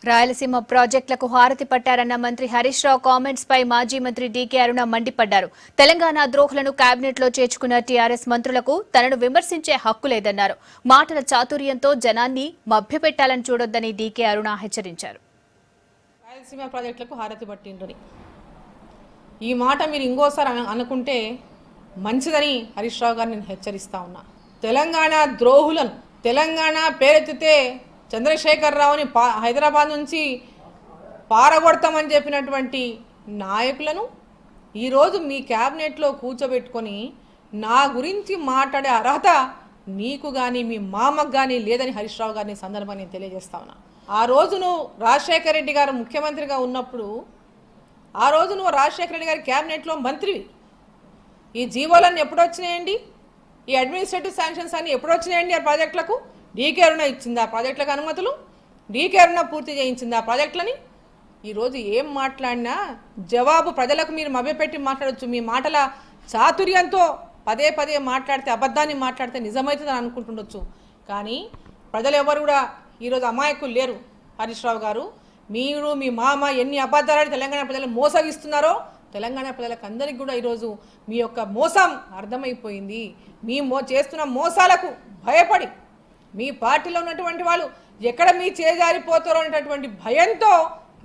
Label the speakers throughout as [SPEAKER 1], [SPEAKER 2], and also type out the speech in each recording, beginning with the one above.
[SPEAKER 1] రాయలసీమ ప్రాజెక్టులకు హారతి పట్టారన్న మంత్రి హరీష్ రావు కామెంట్స్ పై మాజీ మంత్రి డీకే అరుణ మండిపడ్డారు. తెలంగాణ ద్రోహులను కేబినెట్ లో చేర్చుకున్న టీఆర్ఎస్ మంత్రులకు తనను విమర్శించే హక్కు లేదన్నారు. మాటల చాతుర్యంతో జనాన్ని మభ్యపెట్టాలని చూడొద్దని డీకే అరుణ హెచ్చరించారు.
[SPEAKER 2] రాయలసీమ ప్రాజెక్టులకు హారతి పట్టిండ్రని ఈ మాట మీరు ఇంకోసారి అనుకుంటే మంచిదని హరీష్ రావు గారిని నేను హెచ్చరిస్తా ఉన్నా. తెలంగాణ ద్రోహులను తెలంగాణ పేరెత్తితే చంద్రశేఖర్ రావుని హైదరాబాద్ నుంచి పారగొడతామని చెప్పినటువంటి నాయకులను ఈరోజు మీ క్యాబినెట్లో కూర్చోబెట్టుకొని నా గురించి మాట్లాడే అర్హత నీకు కానీ మీ మామకు కానీ లేదని హరీష్ రావు గారిని సందర్భంగా నేను తెలియజేస్తా ఉన్నా. ఆ రోజు నువ్వు రాజశేఖర రెడ్డి గారు ముఖ్యమంత్రిగా ఉన్నప్పుడు ఆ రోజు నువ్వు రాజశేఖర రెడ్డి గారి క్యాబినెట్లో మంత్రివి. ఈ జీవోలన్నీ ఎప్పుడు వచ్చినాయండి? ఈ అడ్మినిస్ట్రేటివ్ శాంక్షన్స్ అన్నీ ఎప్పుడు వచ్చినాయండి? ఆ ప్రాజెక్టులకు డీకే అరుణ ఇచ్చింది ఆ ప్రాజెక్టులకు అనుమతులు, డీకే అరుణ పూర్తి చేయించింది ఆ ప్రాజెక్టులని. ఈరోజు ఏం మాట్లాడినా జవాబు ప్రజలకు మీరు మభ్యపెట్టి మాట్లాడచ్చు. మీ మాటల చాతుర్యంతో పదే పదే మాట్లాడితే అబద్ధాన్ని మాట్లాడితే నిజమవుతుందని అనుకుంటుండొచ్చు. కానీ ప్రజలు ఎవరు కూడా ఈరోజు అమాయకులు లేరు. హరీష్ రావు గారు, మీరు మీ మామ ఎన్ని అబద్ధాలని తెలంగాణ ప్రజలను మోసగిస్తున్నారో తెలంగాణ ప్రజలకు అందరికీ కూడా ఈరోజు మీ యొక్క మోసం అర్థమైపోయింది. మీ చేస్తున్న మోసాలకు భయపడి మీ పార్టీలో ఉన్నటువంటి వాళ్ళు ఎక్కడ మీ చేజారిపోతారో అనేటటువంటి భయంతో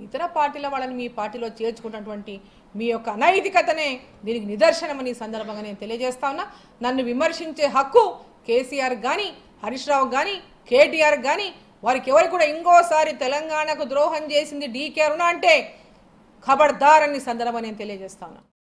[SPEAKER 2] ఇతర పార్టీల వాళ్ళని మీ పార్టీలో చేర్చుకున్నటువంటి మీ యొక్క అనైతికతనే దీనికి నిదర్శనమని సందర్భంగా నేను తెలియజేస్తా ఉన్నా. నన్ను విమర్శించే హక్కు కేసీఆర్ కానీ హరీష్ రావు కానీ కేటీఆర్ కానీ వారికి ఎవరికి కూడా ఇంకోసారి తెలంగాణకు ద్రోహం చేసింది డీకే అరుణ అంటే ఖబర్దార్ అని సందర్భంగా నేను తెలియజేస్తా ఉన్నా.